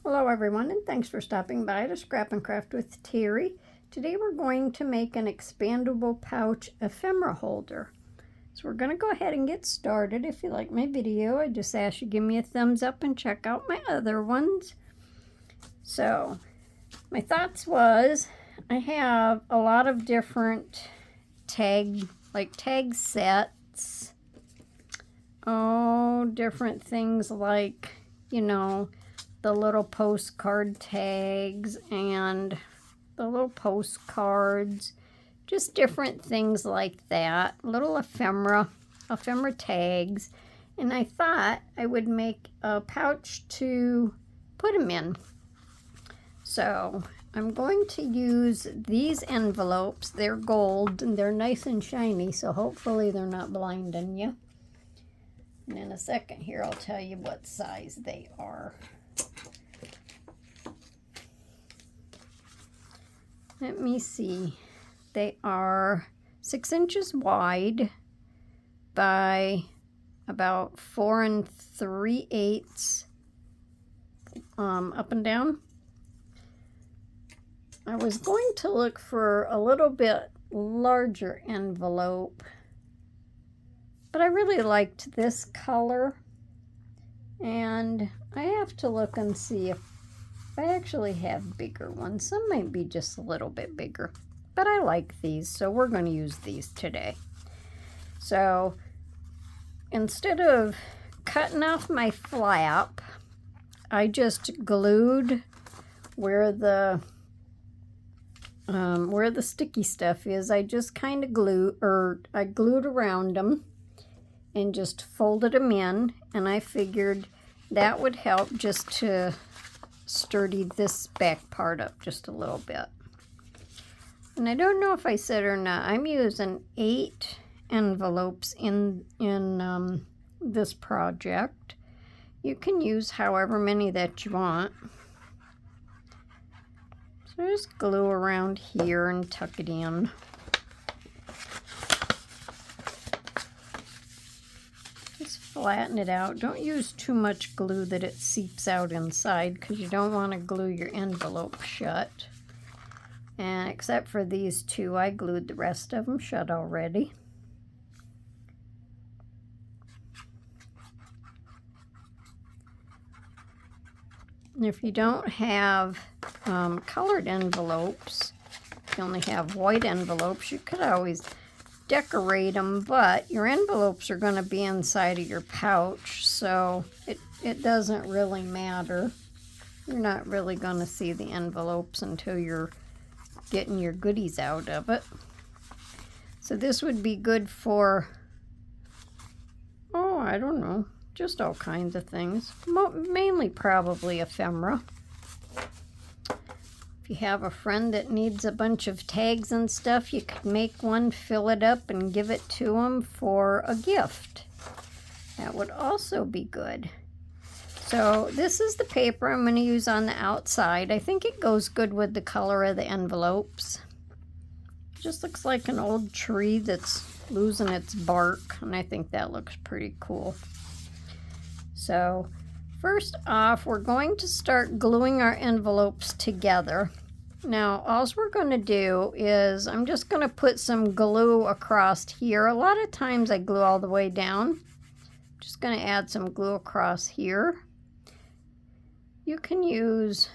Hello everyone, and thanks for stopping by to Scrap and Craft with Terry. Today we're going to make an expandable pouch ephemera holder. So we're going to go ahead and get started. If you like my video, I just ask you give me a thumbs up and check out my other ones. So my thoughts was I have a lot of different tag sets. Oh, different things like, the little postcard tags and the little postcards, just different things like that, little ephemera tags. And I thought I would make a pouch to put them in. So I'm going to use these envelopes. They're gold and they're nice and shiny, so hopefully they're not blinding you. And in a second here, I'll tell you what size they are. Let me see. They are 6 inches wide by about 4 3/8 up and down. I was going to look for a little bit larger envelope, but I really liked this color, and I have to look and see if I actually have bigger ones. Some might be just a little bit bigger, but I like these, so we're going to use these today. So instead of cutting off my flap, I just glued where the sticky stuff is. I just kind of glued around them and just folded them in, and I figured that would help just to sturdy this back part up just a little bit. And I don't know if I said or not, I'm using 8 envelopes in this project. You can use however many that you want. So just glue around here and tuck it in. Flatten it out. Don't use too much glue that it seeps out inside, because you don't want to glue your envelope shut. And except for these two, I glued the rest of them shut already. And if you don't have colored envelopes, if you only have white envelopes, you could always decorate them, but your envelopes are going to be inside of your pouch, so it doesn't really matter. You're not really going to see the envelopes until you're getting your goodies out of it. So this would be good for, I don't know, just all kinds of things. Mainly probably ephemera. If you have a friend that needs a bunch of tags and stuff, you could make one, fill it up, and give it to them for a gift. That would also be good. So this is the paper I'm going to use on the outside. I think it goes good with the color of the envelopes. It just looks like an old tree that's losing its bark, and I think that looks pretty cool. So first off, we're going to start gluing our envelopes together. Now, all we're going to do is I'm just going to put some glue across here. A lot of times I glue all the way down. Just going to add some glue across here. You can use,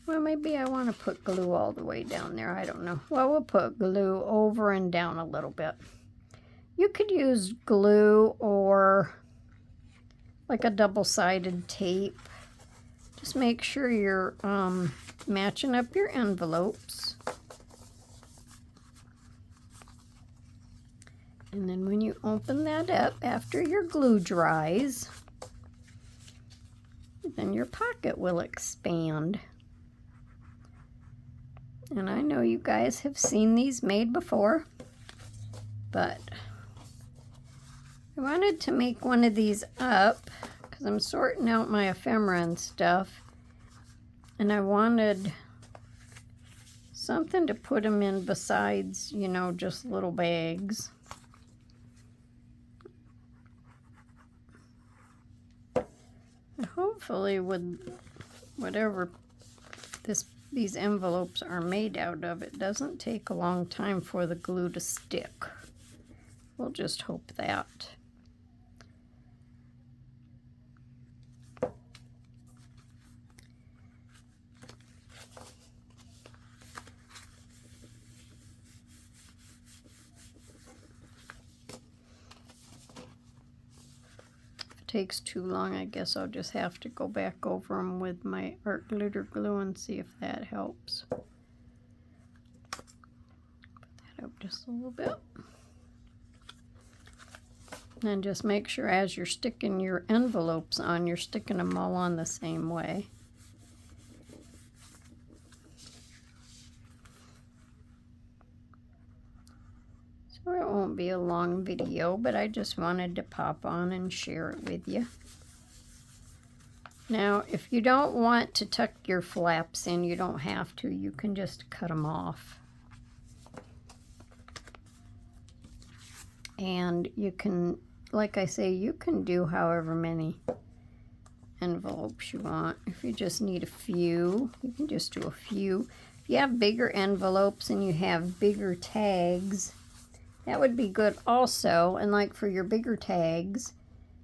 well, maybe I want to put glue all the way down there. I don't know. Well, we'll put glue over and down a little bit. You could use glue or like a double-sided tape. Just make sure you're matching up your envelopes. And then when you open that up after your glue dries, then your pocket will expand. And I know you guys have seen these made before, but I wanted to make one of these up because I'm sorting out my ephemera and stuff, and I wanted something to put them in besides, just little bags. I hope hopefully with whatever these envelopes are made out of, it doesn't take a long time for the glue to stick. We'll just hope that. Takes too long, I guess I'll just have to go back over them with my art glitter glue and see if that helps. Put that up just a little bit. And just make sure as you're sticking your envelopes on, you're sticking them all on the same way. So it won't be a long video, but I just wanted to pop on and share it with you. Now, if you don't want to tuck your flaps in, you don't have to. You can just cut them off. And you can, like I say, you can do however many envelopes you want. If you just need a few, you can just do a few. If you have bigger envelopes and you have bigger tags, that would be good also. And like for your bigger tags,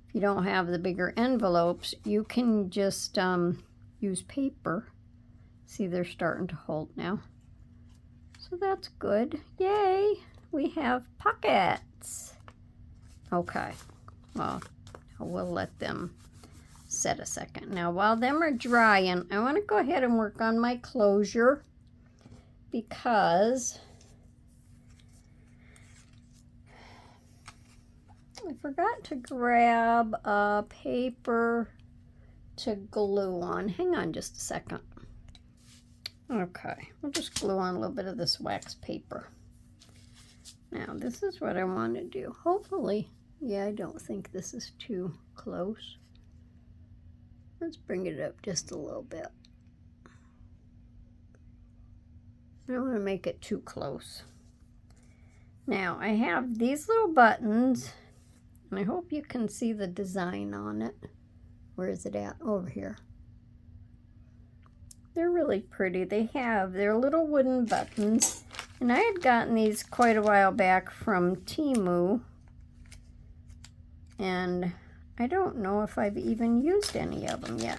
if you don't have the bigger envelopes, you can just use paper. See, they're starting to hold now. So that's good. Yay! We have pockets. Okay, well, we'll let them set a second. Now, while them are drying, I want to go ahead and work on my closure because I forgot to grab a paper to glue on. Hang on just a second. Okay, we'll just glue on a little bit of this wax paper. Now, this is what I want to do. Hopefully, yeah, I don't think this is too close. Let's bring it up just a little bit. I don't want to make it too close. Now, I have these little buttons, and I hope you can see the design on it. Where is it at? Over here. They're really pretty. They're little wooden buttons. And I had gotten these quite a while back from Temu. And I don't know if I've even used any of them yet.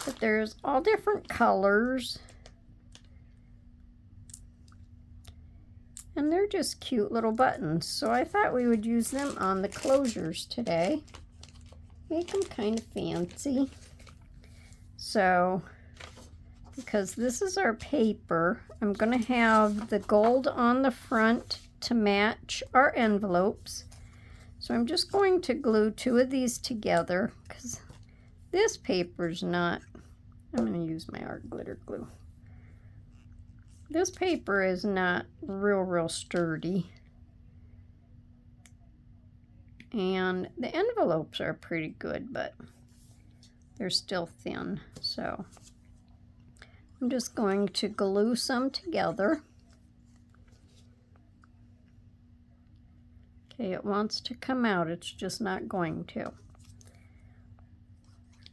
But there's all different colors. And they're just cute little buttons. So I thought we would use them on the closures today. Make them kind of fancy. So, because this is our paper, I'm going to have the gold on the front to match our envelopes. So I'm just going to glue two of these together because this paper's not, I'm going to use my art glitter glue. This paper is not real sturdy. And the envelopes are pretty good, but they're still thin. So I'm just going to glue some together. Okay, it wants to come out, it's just not going to.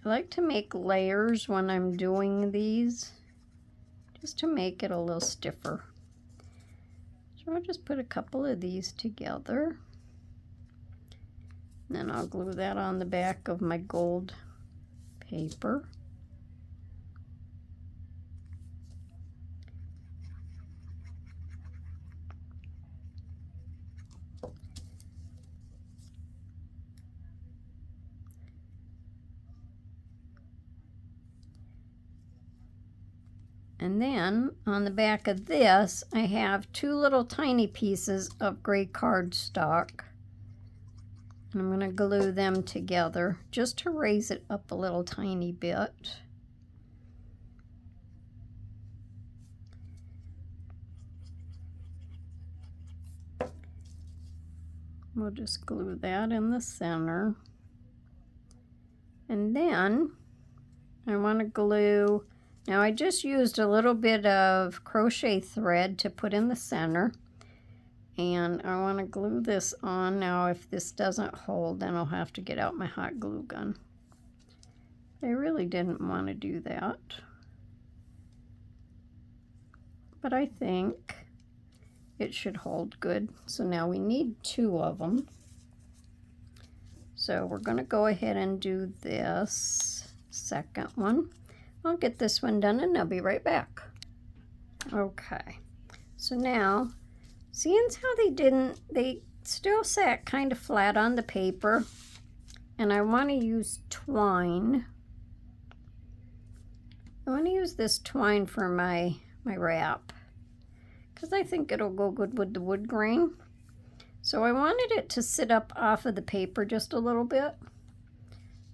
I like to make layers when I'm doing these, just to make it a little stiffer. So I'll just put a couple of these together. And then I'll glue that on the back of my gold paper. And then on the back of this, I have two little tiny pieces of gray cardstock. And I'm going to glue them together just to raise it up a little tiny bit. We'll just glue that in the center. And then I want to glue, now I just used a little bit of crochet thread to put in the center. And I want to glue this on. Now if this doesn't hold, then I'll have to get out my hot glue gun. I really didn't want to do that. But I think it should hold good. So now we need 2 of them. So we're going to go ahead and do this second one. I'll get this one done and I'll be right back. Okay, so now, seeing how they still sat kind of flat on the paper, and I want to use twine. I want to use this twine for my wrap, because I think it'll go good with the wood grain. So I wanted it to sit up off of the paper just a little bit.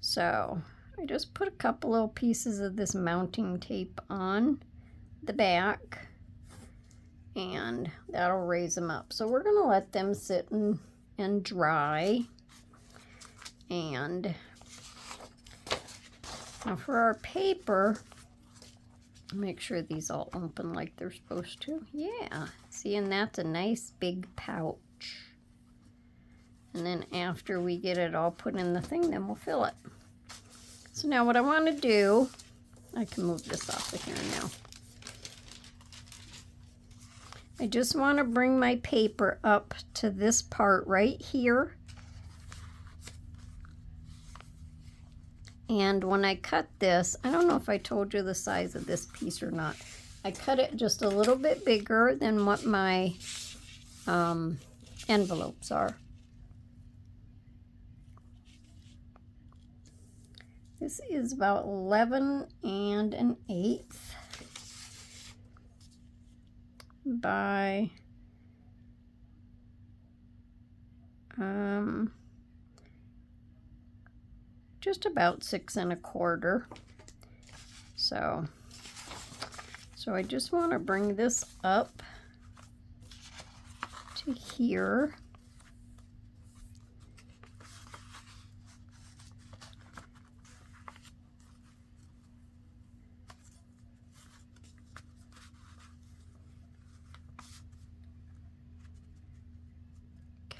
So I just put a couple little pieces of this mounting tape on the back, and that'll raise them up. So we're gonna let them sit and dry. And now for our paper, make sure these all open like they're supposed to. Yeah, see, and that's a nice big pouch. And then after we get it all put in the thing, then we'll fill it. So now what I want to do, I can move this off of here now. I just want to bring my paper up to this part right here. And when I cut this, I don't know if I told you the size of this piece or not. I cut it just a little bit bigger than what my envelopes are. This is about 11 1/8 by just about 6 1/4. So I just want to bring this up to here.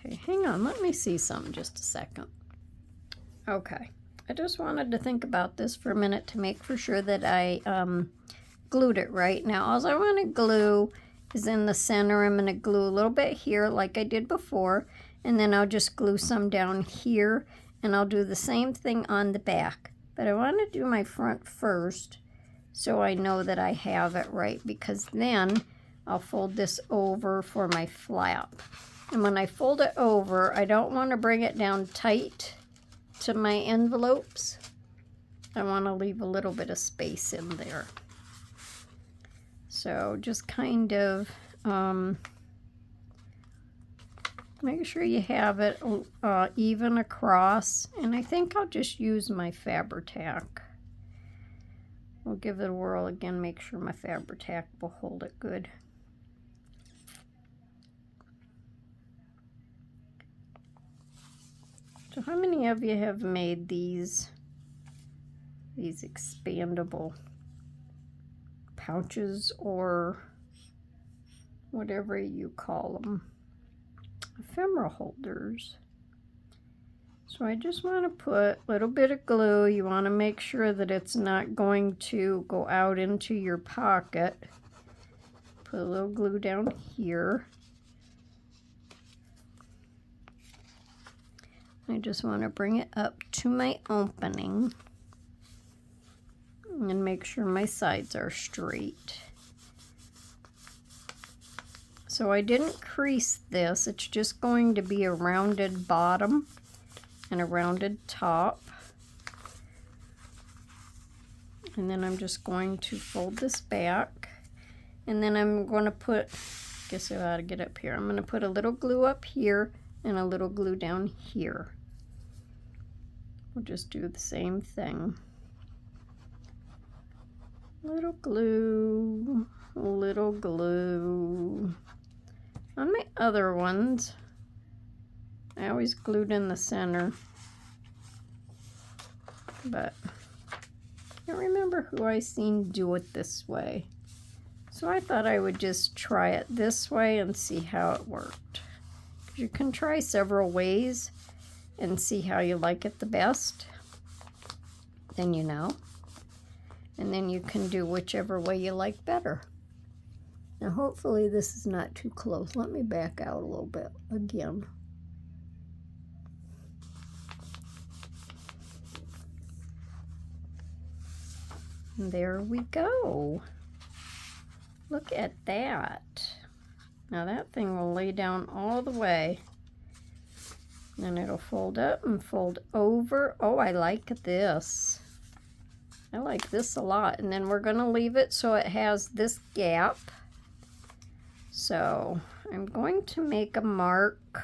Okay, hang on, let me see something just a second. Okay, I just wanted to think about this for a minute to make for sure that I glued it right. Now, all I want to glue is in the center. I'm going to glue a little bit here like I did before, and then I'll just glue some down here, and I'll do the same thing on the back. But I want to do my front first so I know that I have it right, because then I'll fold this over for my flap. And when I fold it over, I don't want to bring it down tight to my envelopes. I want to leave a little bit of space in there. So just kind of make sure you have it even across. And I think I'll just use my Fabri-Tac. We'll give it a whirl again, make sure my Fabri-Tac will hold it good. So how many of you have made these expandable pouches, or whatever you call them, ephemera holders? So I just want to put a little bit of glue. You want to make sure that it's not going to go out into your pocket. Put a little glue down here. I just want to bring it up to my opening and make sure my sides are straight. So I didn't crease this. It's just going to be a rounded bottom and a rounded top. And then I'm just going to fold this back. And then I'm going to put, guess I ought to get up here. I'm going to put a little glue up here and a little glue down here. We'll just do the same thing. Little glue, little glue. On my other ones, I always glued in the center, but I can't remember who I seen do it this way. So I thought I would just try it this way and see how it worked. You can try several ways and see how you like it the best. then you know. And then you can do whichever way you like better. Now hopefully this is not too close. Let me back out a little bit again. And there we go. Look at that. Now that thing will lay down all the way. And it'll fold up and fold over. Oh, I like this. I like this a lot. And then we're going to leave it so it has this gap. So I'm going to make a mark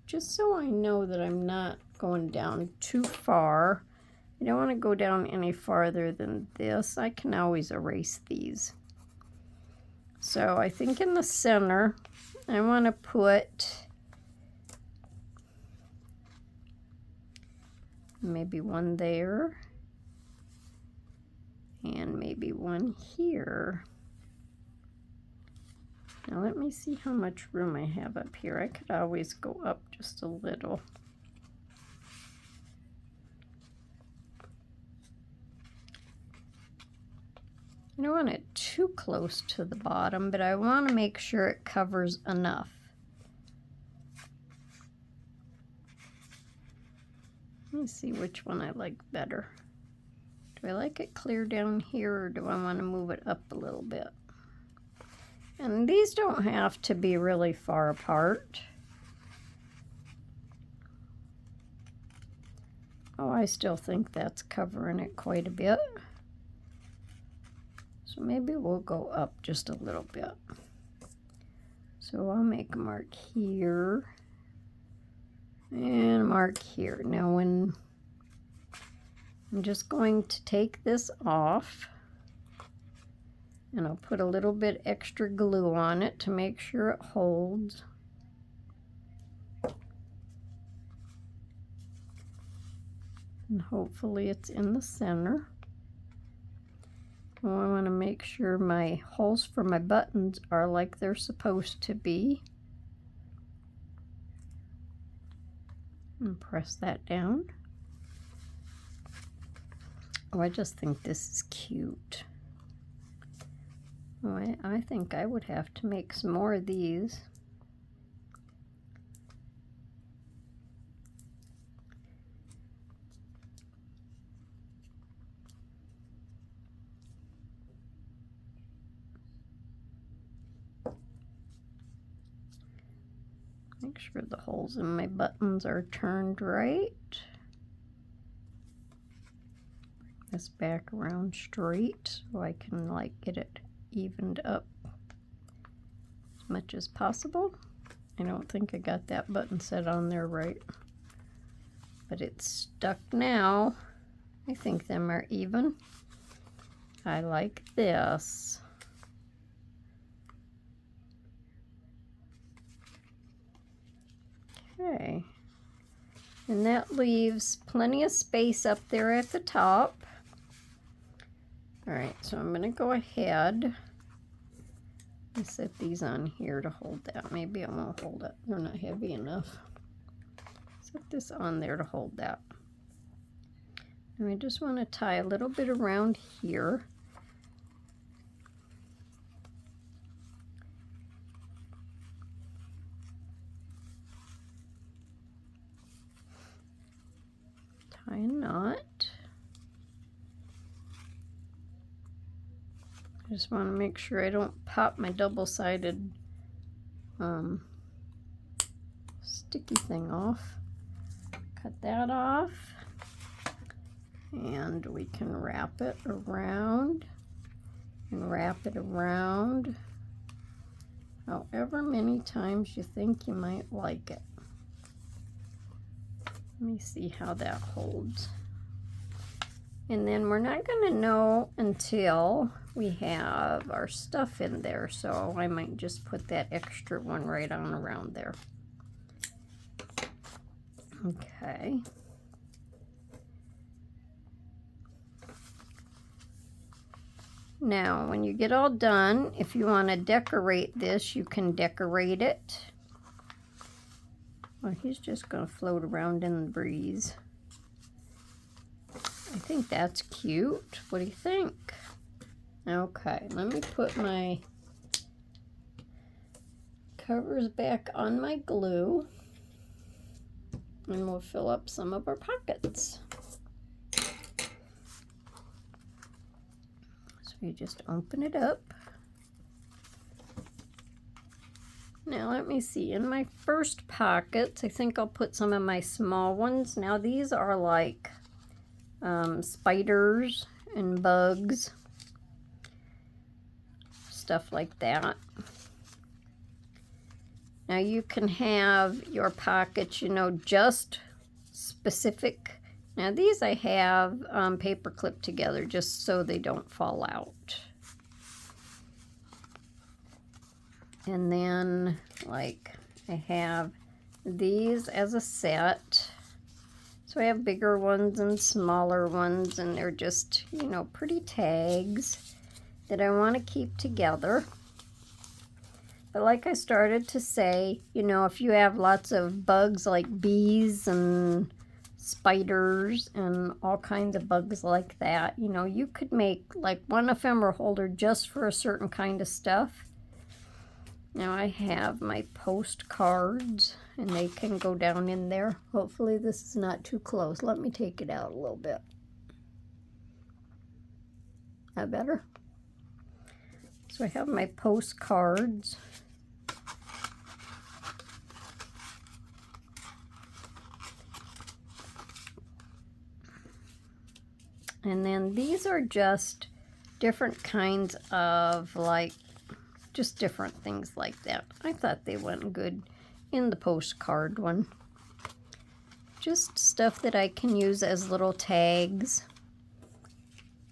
just so I know that I'm not going down too far. I don't want to go down any farther than this. I can always erase these. So I think in the center, I want to put maybe one there and maybe one here. Now let me see how much room I have up here. I could always go up just a little. I don't want it too close to the bottom, but I want to make sure it covers enough. Let me see which one I like better. Do I like it clear down here, or do I want to move it up a little bit? And these don't have to be really far apart. Oh, I still think that's covering it quite a bit. So maybe we'll go up just a little bit. So I'll make a mark here and a mark here. Now when I'm just going to take this off, and I'll put a little bit extra glue on it to make sure it holds. And hopefully it's in the center. Well, I want to make sure my holes for my buttons are like they're supposed to be. And press that down. Oh, I just think this is cute. Oh, I think I would have to make some more of these. Make sure the holes in my buttons are turned right. Bring this back around straight so I can like get it evened up as much as possible. I don't think I got that button set on there right, but it's stuck now. I think them are even. I like this. Okay, and that leaves plenty of space up there at the top. All right, so I'm going to go ahead and set these on here to hold that. Maybe I won't hold it. They're not heavy enough. Set this on there to hold that. And I just want to tie a little bit around here. Tie a knot. I just want to make sure I don't pop my double-sided sticky thing off. Cut that off. And we can wrap it around and wrap it around however many times you think you might like it. Let me see how that holds. And then we're not going to know until we have our stuff in there, so I might just put that extra one right on around there. Okay. Now, when you get all done, if you want to decorate this, you can decorate it. Well, he's just going to float around in the breeze. I think that's cute. What do you think? Okay, let me put my covers back on my glue, and we'll fill up some of our pockets. So you just open it up. Now let me see, in my first pockets, I think I'll put some of my small ones. Now these are like spiders and bugs, stuff like that. Now you can have your pockets, you know, just specific. Now these I have paper clipped together just so they don't fall out. And then, like, I have these as a set. So I have bigger ones and smaller ones, and they're just, you know, pretty tags that I want to keep together. But like I started to say, you know, if you have lots of bugs like bees and spiders and all kinds of bugs like that, you know, you could make like one ephemera holder just for a certain kind of stuff. Now I have my postcards, and they can go down in there. Hopefully this is not too close. Let me take it out a little bit. That better? So I have my postcards. And then these are just different kinds of, like, just different things like that. I thought they went good in the postcard one. Just stuff that I can use as little tags.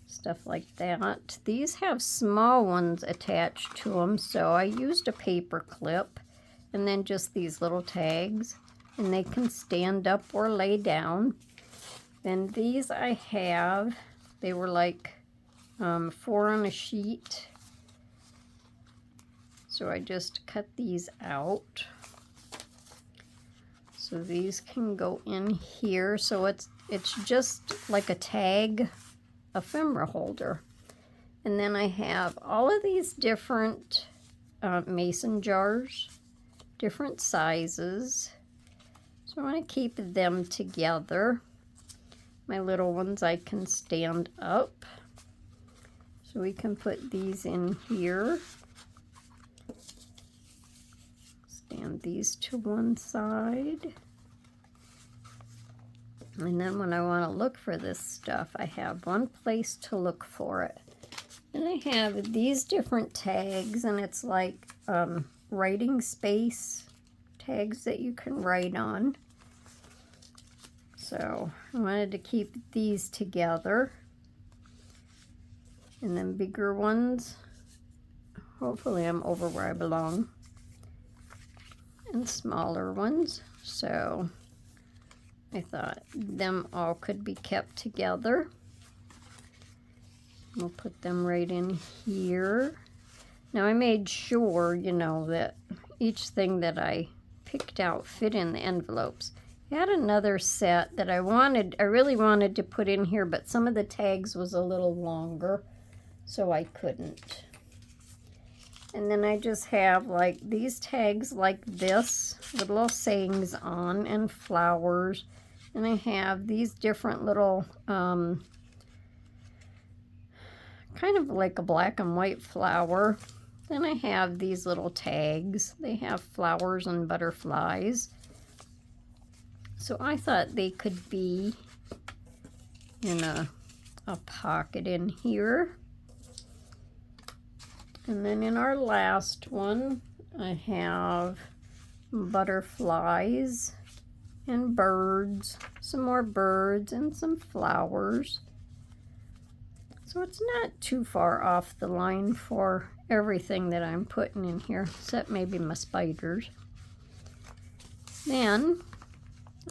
Stuff like that. These have small ones attached to them, so I used a paper clip and then just these little tags, and they can stand up or lay down. Then these I have, they were like 4 on a sheet. So I just cut these out. So these can go in here. So it's just like a tag ephemera holder. And then I have all of these different mason jars, different sizes. So I want to keep them together. My little ones I can stand up. So we can put these in here. Stand these to one side. And then when I want to look for this stuff, I have one place to look for it. And I have these different tags, and it's like writing space tags that you can write on. So I wanted to keep these together. And then bigger ones. Hopefully I'm over where I belong. And smaller ones. So I thought them all could be kept together. We'll put them right in here. Now I made sure, you know, that each thing that I picked out fit in the envelopes. I had another set that I really wanted to put in here, but some of the tags was a little longer, so I couldn't. And then I just have like these tags like this with little sayings on and flowers. And I have these different little, kind of like a black and white flower. Then I have these little tags. They have flowers and butterflies. So I thought they could be in a pocket in here. And then in our last one, I have butterflies and birds, some more birds and some flowers. So it's not too far off the line for everything that I'm putting in here, except maybe my spiders. Then,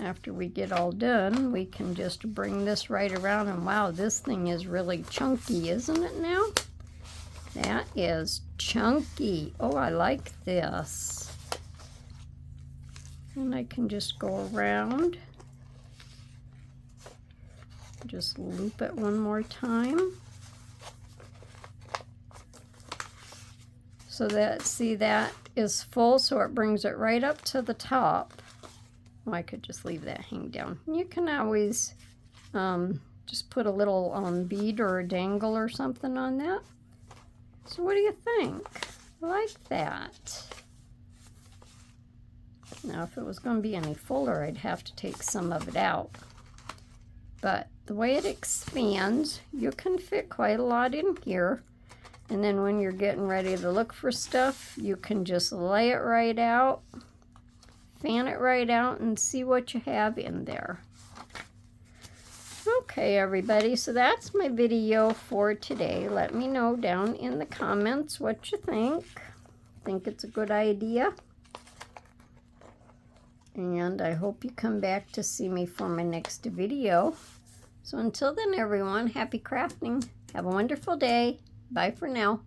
after we get all done, we can just bring this right around, and wow, this thing is really chunky, isn't it now? That is chunky. Oh, I like this. And I can just go around Just loop it one more time. So that, see, that is full, so it brings it right up to the top. Well, I could just leave that hang down. You can always just put a little bead or a dangle or something on that. So what do you think? I like that. Now, if it was going to be any fuller, I'd have to take some of it out. But the way it expands, you can fit quite a lot in here. And then when you're getting ready to look for stuff, you can just lay it right out, fan it right out, and see what you have in there. Okay, everybody, so that's my video for today. Let me know down in the comments what you think. Think it's a good idea? And I hope you come back to see me for my next video. So until then, everyone, happy crafting. Have a wonderful day. Bye for now.